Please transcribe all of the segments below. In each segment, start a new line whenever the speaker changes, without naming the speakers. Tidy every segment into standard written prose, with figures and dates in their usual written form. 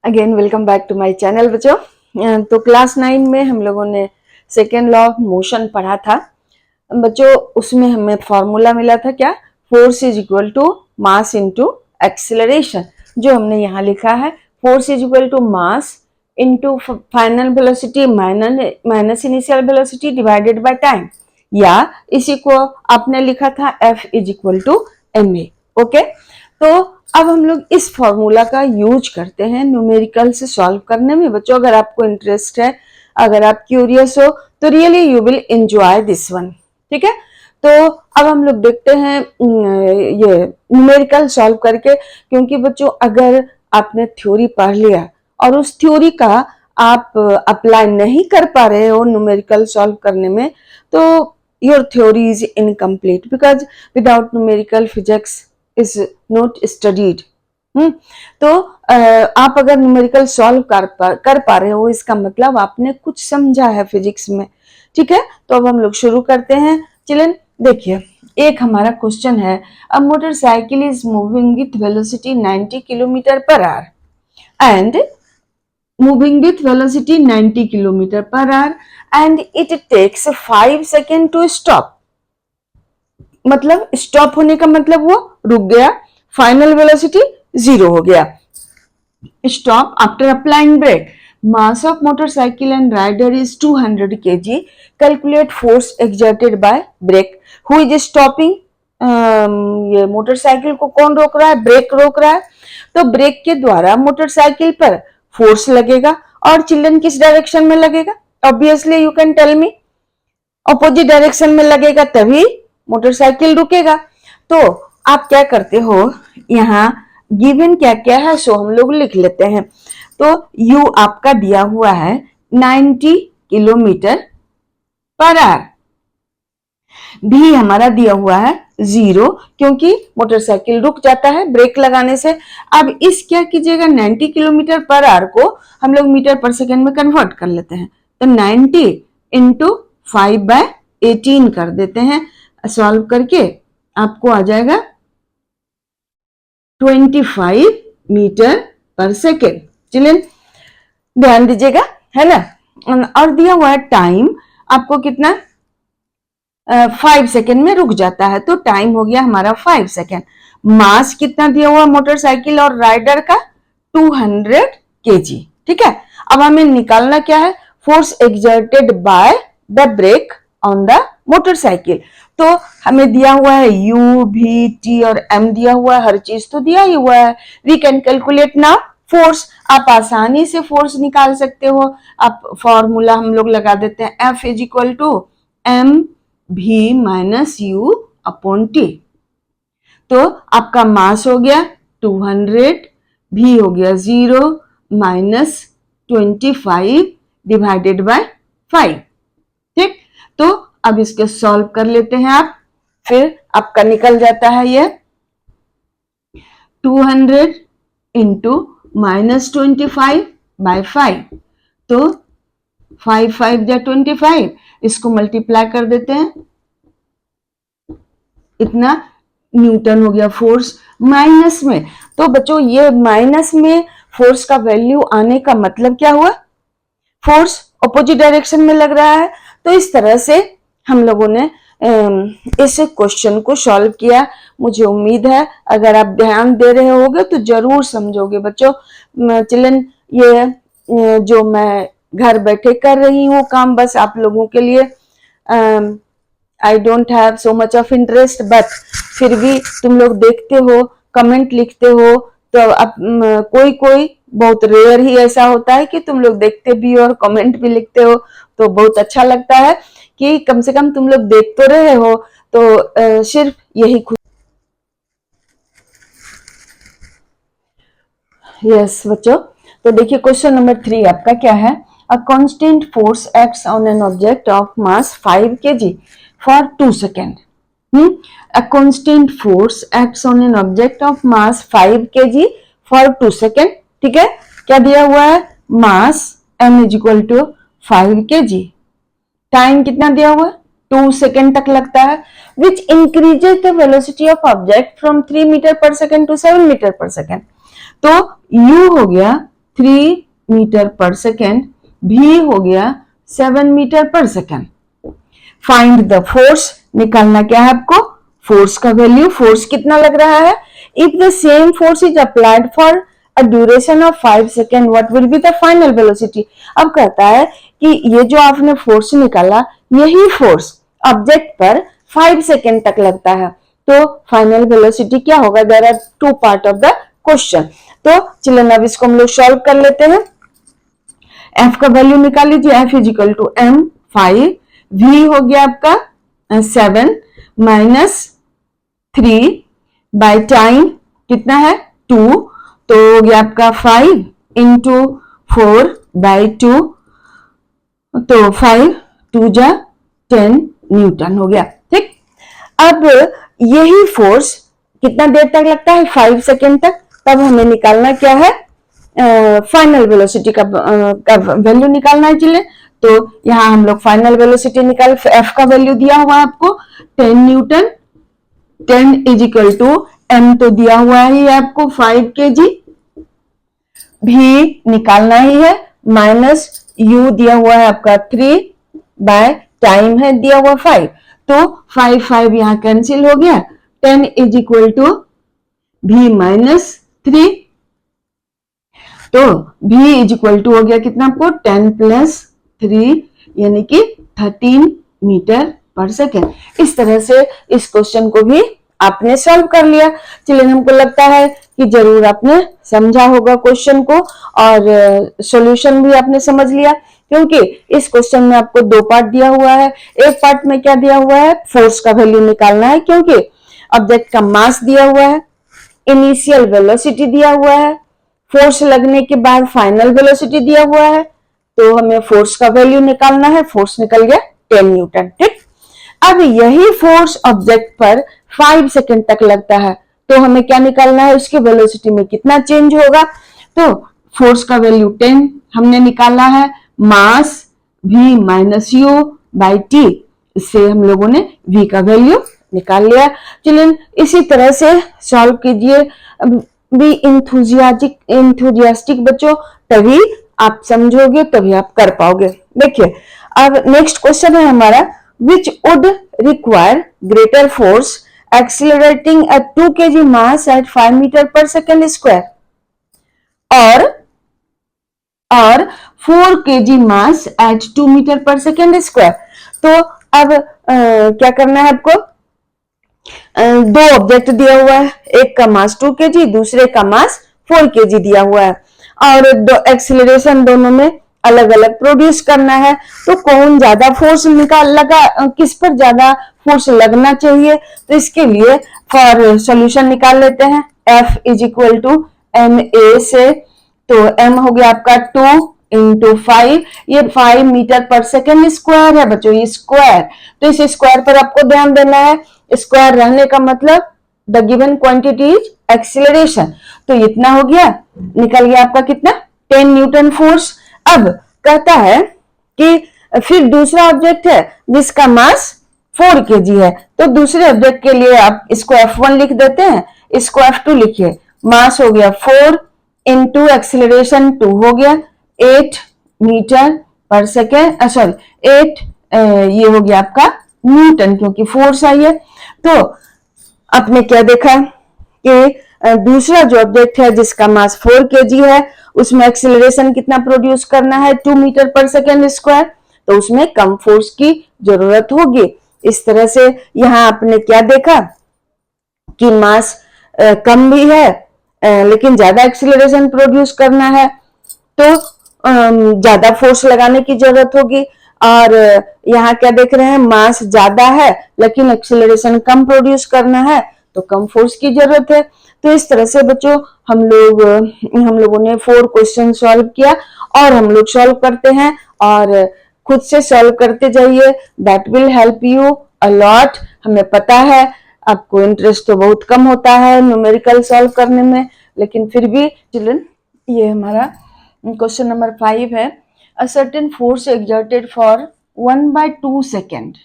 Again welcome back to my channel बच्चों। तो class 9 में हम लोगों ने सेकेंड लॉ ऑफ मोशन पढ़ा था बच्चों। उसमें हमें फॉर्मूला मिला था क्या, force is equal to mass into acceleration. जो हमने यहाँ लिखा है force is equal to mass into final velocity minus initial velocity divided by time, या इसी को आपने लिखा था F is equal to ma। Okay, तो अब हम लोग इस फॉर्मूला का यूज करते हैं न्यूमेरिकल से सॉल्व करने में। बच्चों अगर आपको इंटरेस्ट है, अगर आप क्यूरियस हो तो really you will enjoy this one. ठीक है, तो अब हम लोग देखते हैं ये न्यूमेरिकल सॉल्व करके, क्योंकि बच्चों अगर आपने थ्योरी पढ़ लिया और उस थ्योरी का आप अप्लाई नहीं कर पा रहे हो न्यूमेरिकल सॉल्व करने में, तो your theory is incomplete, because without numerical physics is not studied। तो आप अगर न्यूमेरिकल सॉल्व कर पा रहे हो, इसका मतलब आपने कुछ समझा है फिजिक्स में। ठीक है, तो अब हम लोग शुरू करते हैं। चलिए देखिए, एक हमारा क्वेश्चन है, a motorcycle is moving with velocity 90 kilometre per hour and moving with velocity 90 kilometer per hour and it takes 5 seconds to stop। मतलब स्टॉप होने का मतलब वो रुक गया, फाइनल वेलोसिटी 0 हो गया। Stop after applying brake, mass of motorcycle and rider is 200 kg, calculate force exerted by brake. Who is stopping, ये मोटरसाइकिल को कौन रोक रहा है, ब्रेक रोक रहा है। तो ब्रेक के द्वारा मोटरसाइकिल पर फोर्स लगेगा, और चिल्ड्रन किस डायरेक्शन में लगेगा, obviously you can tell me, opposite direction में लगेगा तभी मोटरसाइकिल रुकेगा। तो आप क्या करते हो, यहाँ गिवन क्या क्या है सो हम लोग लिख लेते हैं। तो u आपका दिया हुआ है 90 किलोमीटर पर आवर, भी हमारा दिया हुआ है 0, क्योंकि मोटरसाइकिल रुक जाता है ब्रेक लगाने से। अब इस क्या कीजिएगा, 90 किलोमीटर पर आवर को हम लोग मीटर पर सेकेंड में कन्वर्ट कर लेते हैं। तो 90 इंटू 5/18 कर देते हैं। सॉल्व करके आपको आ जाएगा 25 मीटर पर सेकेंड। चलिए ध्यान दीजिएगा, है ना। और दिया हुआ है टाइम आपको कितना, 5 सेकेंड में रुक जाता है, तो टाइम हो गया हमारा 5 सेकेंड। मास कितना दिया हुआ मोटरसाइकिल और राइडर का, 200 kg। ठीक है, अब हमें निकालना क्या है, force exerted by the brake on the motorcycle. तो हमें दिया हुआ है u, v, t और m दिया हुआ है, हर चीज तो दिया ही हुआ है। We can calculate now force. आप आसानी से फोर्स निकाल सकते हो। आप फॉर्मूला हम लोग लगा देते हैं, F is equal to m v minus u upon t। तो आपका मास हो गया 200, v हो गया 0 माइनस 25 डिवाइडेड बाय 5। ठीक, तो अब इसको सॉल्व कर लेते हैं आप, फिर आपका निकल जाता है ये 200 इंटू माइनस 25 बाय 5। तो 5 जा 25, इसको मल्टीप्लाई कर देते हैं, इतना न्यूटन हो गया फोर्स माइनस में। तो बच्चों ये माइनस में फोर्स का वैल्यू आने का मतलब क्या हुआ, फोर्स ऑपोजिट डायरेक्शन में लग रहा है। तो इस तरह से हम लोगों ने इस क्वेश्चन को सॉल्व किया। मुझे उम्मीद है अगर आप ध्यान दे रहे होगे तो जरूर समझोगे बच्चों। चिल्ड्रन ये जो मैं घर बैठे कर रही हूँ काम, बस आप लोगों के लिए, I don't have so much of interest, but फिर भी तुम लोग देखते हो, कमेंट लिखते हो, तो अब कोई कोई बहुत रेयर ही ऐसा होता है कि तुम लोग देखते भी हो और कमेंट भी लिखते हो, तो बहुत अच्छा लगता है कि कम से कम तुम लोग देख तो रहे हो। तो सिर्फ यही यस बच्चों, तो देखिए क्वेश्चन नंबर 3 आपका क्या है, a constant force acts on an object of mass 5 kg for 2 second. A constant force acts on an object of mass 5 kg for 2 seconds। ठीक है, क्या दिया हुआ है, mass m is equal to 5 kg, time कितना दिया हुआ है, 2 सेकेंड तक लगता है, which increases the velocity of object from 3 meter per second to 7 meter per second. तो u हो गया 3 मीटर पर सेकेंड, भी हो गया 7 meter per second. Find the force, निकालना क्या है आपको, फोर्स का वैल्यू, फोर्स कितना लग रहा है। If the same force is applied for a duration of 5 second, what will be the final velocity. अब कहता है कि ये जो आपने फोर्स निकाला, यही फोर्स ऑब्जेक्ट पर 5 सेकेंड तक लगता है, तो फाइनल वेलोसिटी क्या होगा। There are two part of the question. तो चलिए अब इसको हम लोग सॉल्व कर लेते हैं। एफ का वैल्यू निकाल लीजिए, F is equal to M 5, v हो गया आपका 7 माइनस 3 बाय टाइम कितना है 2, तो हो गया आपका 5 इंटू 4 बाय 2, तो 5 2 जा 10 न्यूटन हो गया। ठीक, अब यही फोर्स कितना देर तक लगता है, 5 सेकेंड तक। तब हमें निकालना क्या है, फाइनल वेलोसिटी का वैल्यू निकालना है। चलिए तो यहां हम लोग फाइनल वेलोसिटी निकाल, एफ का वैल्यू दिया हुआ है आपको 10 newton, 10 is equal to M तो दिया हुआ है आपको 5 kg, भी निकालना ही है, माइनस यू दिया हुआ है आपका 3 बाय टाइम है दिया हुआ 5, तो 5 5 यहां कैंसिल हो गया, 10 इज इक्वल टू भी माइनस 3, तो भी इज इक्वल टू हो गया कितना आपको 10 प्लस 3 यानी कि 13 मीटर पर सेकेंड। इस तरह से इस क्वेश्चन को भी आपने सॉल्व कर लिया। चलिए हमको लगता है कि जरूर आपने समझा होगा क्वेश्चन को और सॉल्यूशन भी आपने समझ लिया, क्योंकि इस क्वेश्चन में आपको दो पार्ट दिया हुआ है। एक पार्ट में क्या दिया हुआ है, फोर्स का वैल्यू निकालना है, क्योंकि ऑब्जेक्ट का मास दिया हुआ है, इनिशियल वेलोसिटी दिया हुआ है, फोर्स लगने के बाद फाइनल वेलोसिटी दिया हुआ है, तो हमें फोर्स का वैल्यू निकालना है। फोर्स निकल गया 10 न्यूटन। ठीक, अब यही फोर्स ऑब्जेक्ट पर 5 सेकेंड तक लगता है, तो हमें क्या निकालना है, उसकी वेलोसिटी में कितना चेंज होगा। तो फोर्स का वैल्यू 10 हमने निकाला है, मास v minus you by T, इससे हम लोगों ने v का वैल्यू निकाल लिया। चलिए इसी तरह से सॉल्व कीजिए। भी इंथुजियास्टिक बच्चों, तभी आप समझोगे, तभी आप कर पाओगे। देखिए अब नेक्स्ट क्वेश्चन है हमारा, which would require greater force accelerating a 2 kg mass at 5 meter per second square और 4 kg mass at 2 meter per second square. तो अब क्या करना है आपको, दो ऑब्जेक्ट दिया हुआ है, एक का मास 2 kg, दूसरे का मास 4 kg दिया हुआ है, और दो एक्सिलरेशन दोनों में अलग अलग प्रोड्यूस करना है। तो कौन ज्यादा फोर्स किस पर ज्यादा फोर्स लगना चाहिए, तो इसके लिए फॉर सॉल्यूशन निकाल लेते हैं। F is equal to M A से, तो m हो गया आपका 2 इंटू 5, ये 5 मीटर पर सेकेंड स्क्वायर है बच्चों, ये स्क्वायर, तो इस स्क्वायर पर आपको ध्यान देना है। स्क्वायर रहने का मतलब the given quantity is acceleration, तो इतना हो गया, निकल गया आपका कितना 10 न्यूटन फोर्स। अब कहता है कि फिर दूसरा ऑब्जेक्ट है जिसका मास 4 kg है, तो दूसरे ऑब्जेक्ट के लिए आप इसको F1 लिख देते हैं, इसको F2 लिखिए। मास हो गया 4 इंटू एक्सिलरेशन 2 हो गया 8 मीटर पर सेकेंड, सॉरी 8 ये हो गया आपका न्यूटन, क्योंकि फोर्स आई है। तो आपने क्या देखा कि दूसरा जो ऑब्जेक्ट है जिसका मास 4 kg है, उसमें एक्सिलरेशन कितना प्रोड्यूस करना है 2 मीटर पर सेकेंड स्क्वायर, तो उसमें कम फोर्स की जरूरत होगी। इस तरह से यहां आपने क्या देखा कि मास कम भी है लेकिन ज्यादा एक्सिलरेशन प्रोड्यूस करना है, तो ज्यादा फोर्स लगाने की जरूरत होगी। और यहाँ क्या देख रहे हैं, मास ज्यादा है लेकिन एक्सिलरेशन कम प्रोड्यूस करना है, तो कम फोर्स की जरूरत है। तो इस तरह से बच्चों हम लोगों ने 4 क्वेश्चन सॉल्व किया, और हम लोग सॉल्व करते हैं और खुद से सॉल्व करते जाइए, that will help you a lot. हमें पता है आपको इंटरेस्ट तो बहुत कम होता है न्यूमेरिकल सॉल्व करने में, लेकिन फिर भी चिल्ड्रन ये हमारा क्वेश्चन नंबर 5 है। A certain force exerted for 1/2 second.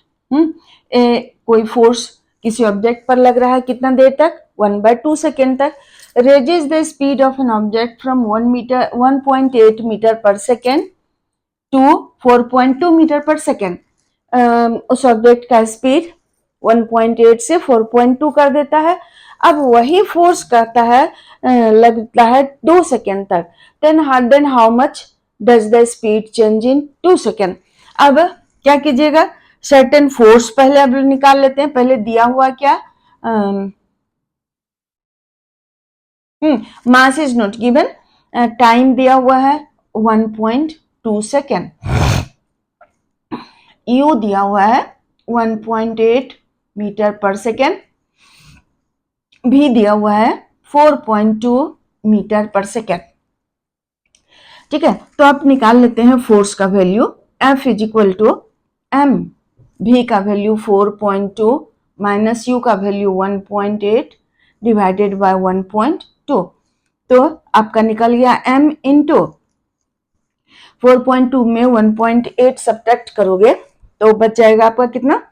कोई फोर्स किसी ऑब्जेक्ट पर लग रहा है कितना देर तक, 1/2 सेकेंड तक। Raises the speed of an object from 1.8 meter per second to 4.2 meter per second. उस ऑब्जेक्ट का स्पीड 1.8 से 4.2 कर देता है। अब वही फोर्स करता है लगता है 2 सेकेंड तक। Then how much does the speed change in 2 second. अब क्या कीजिएगा, सर्टेन फोर्स पहले अब निकाल लेते हैं। पहले दिया हुआ क्या, mass is not given, time दिया हुआ है 1.2 सेकेंड, यू दिया हुआ है 1.8 मीटर पर सेकेंड, भी दिया हुआ है 4.2 मीटर पर सेकेंड। ठीक है, तो आप निकाल लेते हैं फोर्स का value. F is equal to M, भी का वैल्यू 4.2 माइनस यू का वैल्यू 1.8 डिवाइडेड बाय 1.2। तो आपका निकल गया m इंटू 4.2 में 1.8 सब्ट्रैक्ट करोगे तो बच जाएगा आपका कितना,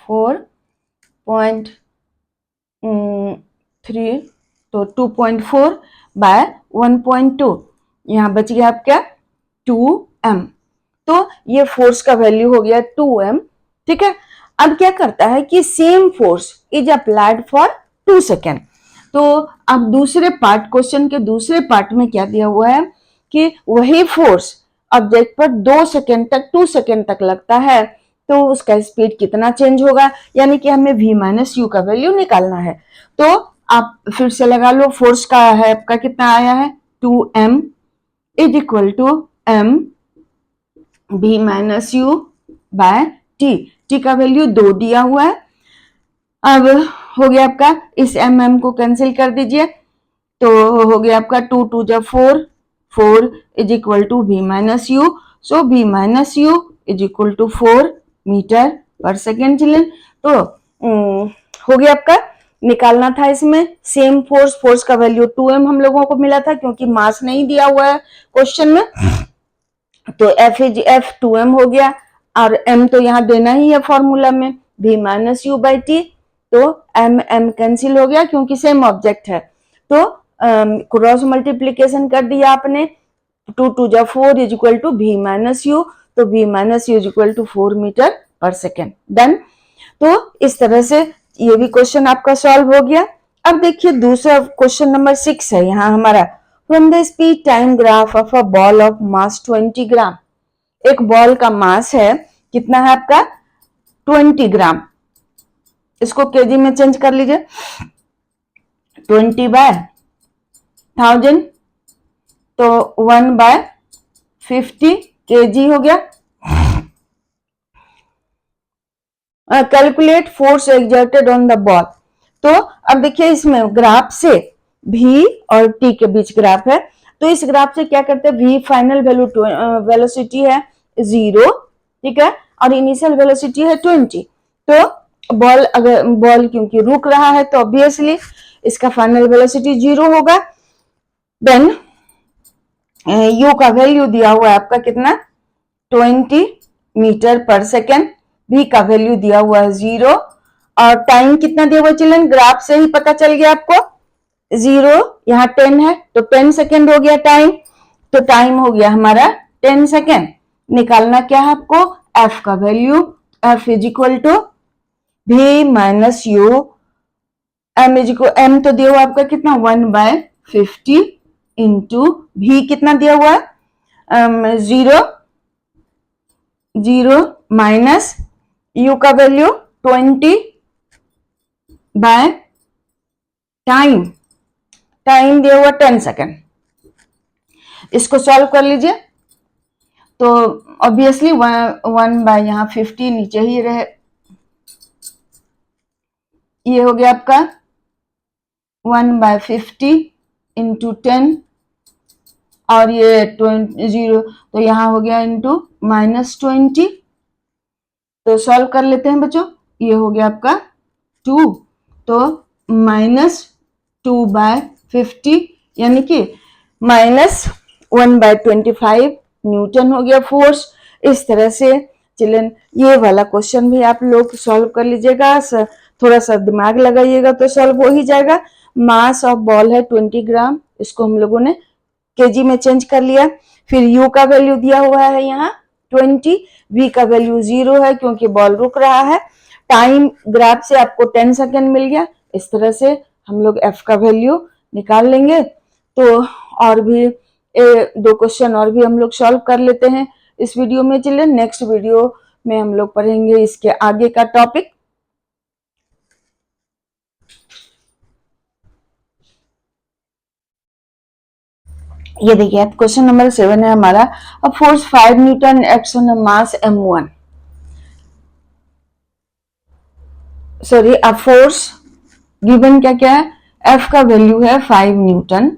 4.3, तो 2.4 बाय 1.2, यहाँ बच गया आपका 2m। तो ये फोर्स का वैल्यू हो गया 2m। ठीक है, अब क्या करता है कि same force is applied for 2 second. तो अब दूसरे पार्ट, क्वेश्चन के दूसरे पार्ट में क्या दिया हुआ है कि वही फोर्स ऑब्जेक्ट पर 2 सेकेंड तक 2 सेकेंड तक लगता है तो उसका स्पीड कितना चेंज होगा, यानी कि हमें v माइनस यू का वैल्यू निकालना है। तो आप फिर से लगा लो, फोर्स का है आपका कितना आया है 2m is equal to m v minus U by T का वैल्यू 2 दिया हुआ है। अब हो गया आपका, इस mm को कैंसिल कर दीजिए तो हो गया आपका 2 2 जा 4 is equal to v minus U. So v minus U is equal to 4 meter per second children. तो हो गया आपका, निकालना था इसमें सेम फोर्स का वैल्यू 2m हम लोगों को मिला था क्योंकि मास नहीं दिया हुआ है क्वेश्चन में, तो F 2m हो गया और m तो यहाँ देना ही है फॉर्मूला में v minus you by T. तो m कैंसिल हो गया क्योंकि सेम ऑब्जेक्ट है। तो क्रॉस मल्टीप्लीकेशन कर दिया आपने, 2 2 जा 4 is equal to v minus U, तो v minus U is equal to 4 meter per second. Done. तो इस तरह से ये भी क्वेश्चन आपका सॉल्व हो गया। अब देखिए दूसरा क्वेश्चन नंबर 6 है यहाँ हमारा, from the speed time graph of a ball of mass 20 ग्राम। एक बॉल का मास है कितना है आपका 20 ग्राम, इसको केजी में चेंज कर लीजिए, 20 बाय 1000 तो 1 बाय 50 केजी हो गया। Calculate force exerted on the ball. तो अब देखिए इसमें ग्राफ से v और t के बीच ग्राफ है, तो इस ग्राफ से क्या करते हैं, v फाइनल वैल्यू वेलोसिटी है 0, ठीक है, और इनिशियल वेलोसिटी है 20। तो बॉल क्योंकि रुक रहा है तो ऑब्वियसली इसका फाइनल वेलोसिटी 0 होगा। देन u का वैल्यू दिया हुआ है आपका कितना 20 मीटर पर सेकेंड, v का वैल्यू दिया हुआ है 0 और टाइम कितना दिया हुआ चिल्ड्रन, ग्राफ से ही पता चल गया आपको 0, यहाँ 10 है तो 10 सेकेंड हो गया टाइम, तो टाइम हो गया हमारा 10 सेकेंड। निकालना क्या है आपको, f का value, f is equal to v minus U, m तो दिया हुआ आपका कितना 1 बाय 50 इंटू v कितना दिया हुआ है 0 माइनस u का वैल्यू 20 बाय टाइम दिया हुआ 10 सेकेंड। इसको सॉल्व कर लीजिए तो ऑब्वियसली 1 बाय यहाँ 50 नीचे ही रहे, ये हो गया आपका 1 बाय 50 इंटू 10 और ये 0 तो यहाँ हो गया इंटू -20। तो सॉल्व कर लेते हैं बच्चों, ये हो गया आपका 2, तो -2 बाय 50 यानी कि -1 बाय 25 न्यूटन हो गया फोर्स। इस तरह से चिल्ड्रन ये वाला क्वेश्चन भी आप लोग सॉल्व कर लीजिएगा, थोड़ा सा दिमाग लगाइएगा तो सॉल्व हो ही जाएगा। मास ऑफ बॉल है 20 ग्राम, इसको हम लोगों ने केजी में चेंज कर लिया। फिर यू का वैल्यू दिया हुआ है यहाँ 20, वी का वैल्यू 0 है क्योंकि बॉल रुक रहा है। टाइम ग्राफ से आपको 10 सेकेंड मिल गया। इस तरह से हम लोग एफ का वैल्यू निकाल लेंगे। तो और भी 2 क्वेश्चन और भी हम लोग सॉल्व कर लेते हैं इस वीडियो में। चलिए नेक्स्ट वीडियो में हम लोग पढ़ेंगे इसके आगे का टॉपिक। ये देखिए क्वेश्चन नंबर 7 है हमारा, a force 5 newton acts on a mass m1, sorry a force given क्या क्या है, F का वैल्यू है 5 newton,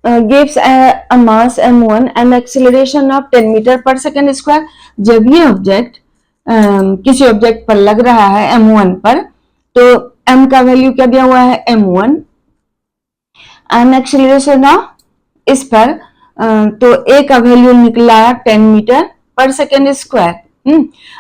gives a mass m1 and acceleration of 10 meter per second square. जब ये ऑब्जेक्ट किसी ऑब्जेक्ट पर लग रहा है m1 पर, तो m का वैल्यू क्या दिया हुआ है m1 एंड एक्सेलरेशन ऑफ इस पर तो a का वैल्यू निकला 10 मीटर पर सेकेंड स्क्वायर।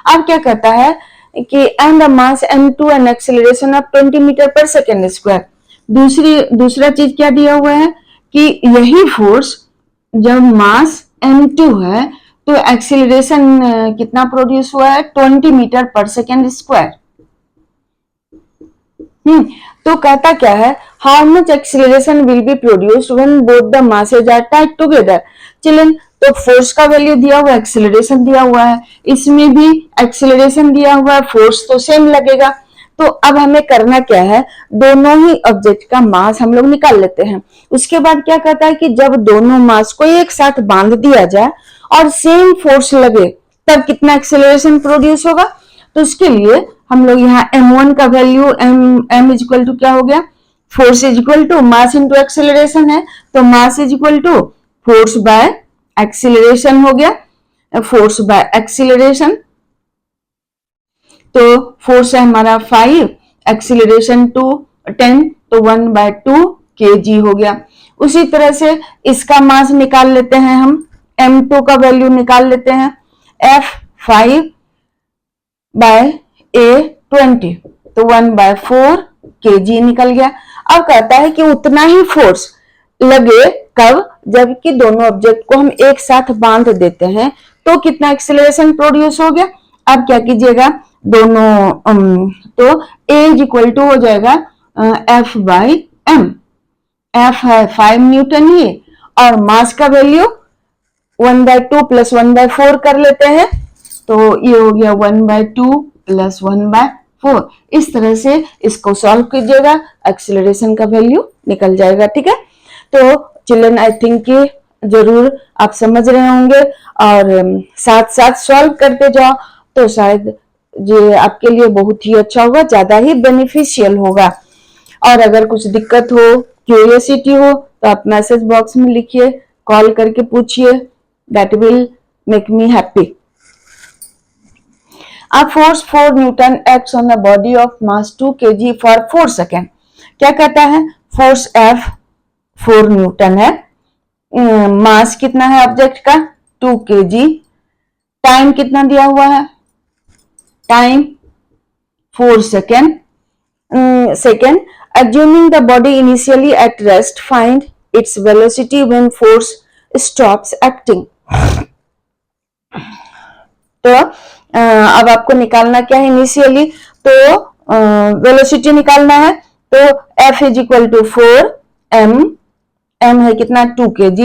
अब क्या कहता है कि and the mass m2 and acceleration of 20 meter per second square. दूसरा चीज क्या दिया हुआ है कि यही फोर्स जब मास m2 है तो एक्सेलरेशन कितना प्रोड्यूस हुआ है 20 मीटर पर सेकेंड स्क्वायर। तो कहता क्या है, how much acceleration will be produced when both the masses are tied together. Children तो फोर्स का वैल्यू दिया हुआ है, एक्सीलरेशन दिया हुआ है, इसमें भी एक्सीलरेशन दिया हुआ है, फोर्स तो सेम लगेगा। तो अब हमें करना क्या है, दोनों ही ऑब्जेक्ट का मास हम लोग निकाल लेते हैं। उसके बाद क्या कहता है कि जब दोनों मास को एक साथ बांध दिया जाए और सेम फोर्स लगे तब कितना एक्सीलरेशन प्रोड्यूस होगा। तो इसके लिए हम लोग यहाँ m1 का value m is equal to क्या हो गया, force is equal to mass into acceleration है, तो mass is equal to force by acceleration हो गया, फोर्स बाय एक्सेलरेशन। तो फोर्स है हमारा 5, एक्सेलरेशन 10, तो 1/2 kg हो गया। उसी तरह से इसका मास निकाल लेते हैं हम, m2 का वैल्यू निकाल लेते हैं, f5 बाय a20, तो 1/4 kg निकल गया। अब कहता है कि उतना ही फोर्स लगे कब, जबकि दोनों ऑब्जेक्ट को हम एक साथ बांध देते हैं तो कितना एक्सेलरेशन प्रोड्यूस हो गया। अब क्या कीजिएगा, दोनों तो a इज इक्वल टू हो जाएगा f बाई m। f है 5 न्यूटन ही और मास का वैल्यू 1/2 प्लस 1/4 कर लेते हैं, तो ये हो गया 1/2 प्लस 1/4। इस तरह से इसको सॉल्व कीजिएगा, एक्सेलरेशन का वैल्यू निकल जाएगा। ठीक है, तो चिल्ड्रन आई थिंक कि जरूर आप समझ रहे होंगे और साथ साथ सॉल्व करते जाओ तो शायद ये आपके लिए बहुत ही अच्छा होगा, ज्यादा ही बेनिफिशियल होगा। और अगर कुछ दिक्कत हो, क्यूरियोसिटी हो तो आप मैसेज बॉक्स में लिखिए, कॉल करके पूछिए, that will make me happy. A force 4 Newton acts on a body of mass 2 kg for 4 second. क्या कहता है, फोर्स F 4 न्यूटन है, मास कितना है ऑब्जेक्ट का 2 kg, टाइम कितना दिया हुआ है, time 4 second. assuming the body initially at rest, find its velocity when force stops acting। तो अब आपको निकालना क्या है, इनिशियली तो वेलोसिटी निकालना है, तो F is equal to 4m, m है कितना 2 kg,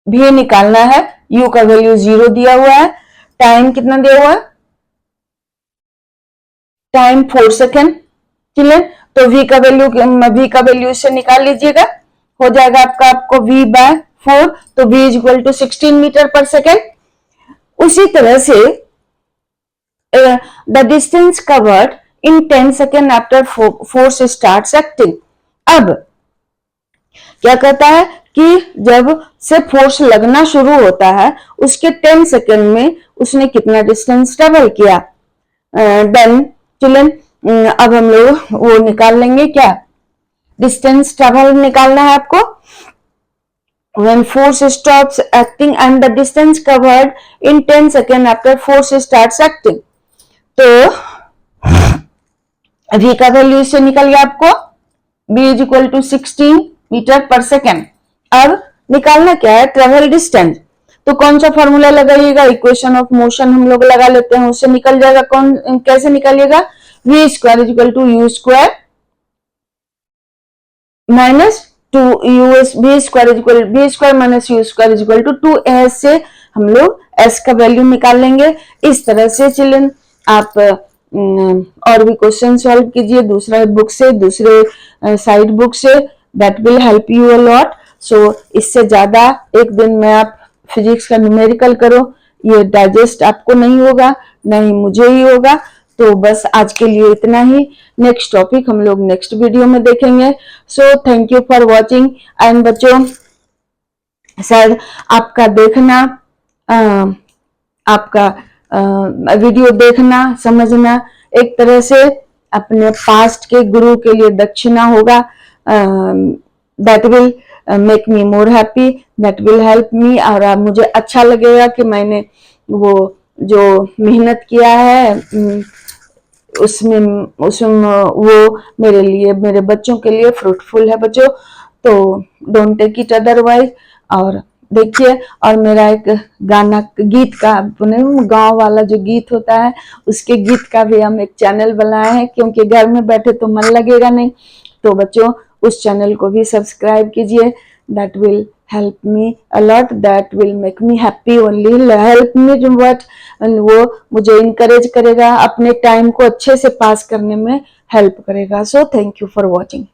भी निकालना है, u का वैल्यू 0 दिया हुआ है, टाइम कितना दिया हुआ है, टाइम 4 सेकेंड। क्लियर, तो v का वैल्यू इससे निकाल लीजिएगा, हो जाएगा आपको v/4, तो v is equal to 16 meter per second. उसी तरह से the distance covered in 10 second after force starts acting. अब क्या कहता है कि जब से फोर्स लगना शुरू होता है उसके 10 सेकेंड में उसने कितना डिस्टेंस ट्रेवल किया। देन चिल्ड्रन अब हम लोग वो निकाल लेंगे, क्या डिस्टेंस ट्रेवल निकालना है आपको, when force stops acting and the distance covered in 10 seconds after force starts acting. तो v का वैल्यू इससे निकल गया आपको, b is equal to 16 meter per second. अब निकालना क्या है, ट्रेवल डिस्टेंस। तो कौन सा फॉर्मूला लगाइएगा, इक्वेशन ऑफ मोशन हम लोग लगा लेते हैं, उससे निकल जाएगा। कौन कैसे निकालिएगा, v square is equal to u square minus 2us, v square is equal v square minus u square is equal to 2s से हम लोग s का वैल्यू निकाल लेंगे। इस तरह से चिल्ड्रन आप और भी क्वेश्चन सॉल्व कीजिए दूसरा बुक से, दूसरे साइड बुक से, that will help you a lot. So इससे ज्यादा एक दिन में आप फिजिक्स का न्यूमेरिकल करो, ये डाइजेस्ट आपको नहीं होगा, नहीं मुझे ही होगा। तो बस आज के लिए इतना ही, नेक्स्ट टॉपिक हम लोग नेक्स्ट वीडियो में देखेंगे। So thank you for watching. And बच्चों शायद आपका देखना, आपका वीडियो देखना समझना एक तरह से अपने पास्ट के गुरु के लिए दक्षिणा होगा। That will make me more happy, that will help me. और मुझे अच्छा लगेगा कि मैंने वो जो मेहनत किया है उसमें वो मेरे लिए, मेरे बच्चों के लिए फ्रूटफुल है बच्चों। तो डोंट टेक इट अदरवाइज। और देखिए, और मेरा एक गाना गीत का, गांव वाला जो गीत होता है उसके गीत का भी हम एक चैनल बनाए हैं, क्योंकि घर में बैठे तो मन लगेगा नहीं। तो बच्चों उस चैनल को भी सब्सक्राइब कीजिए, that will help me a lot, that will make me happy only, help me to what, वो मुझे encourage करेगा, अपने टाइम को अच्छे से पास करने में हेल्प करेगा। So thank you for watching.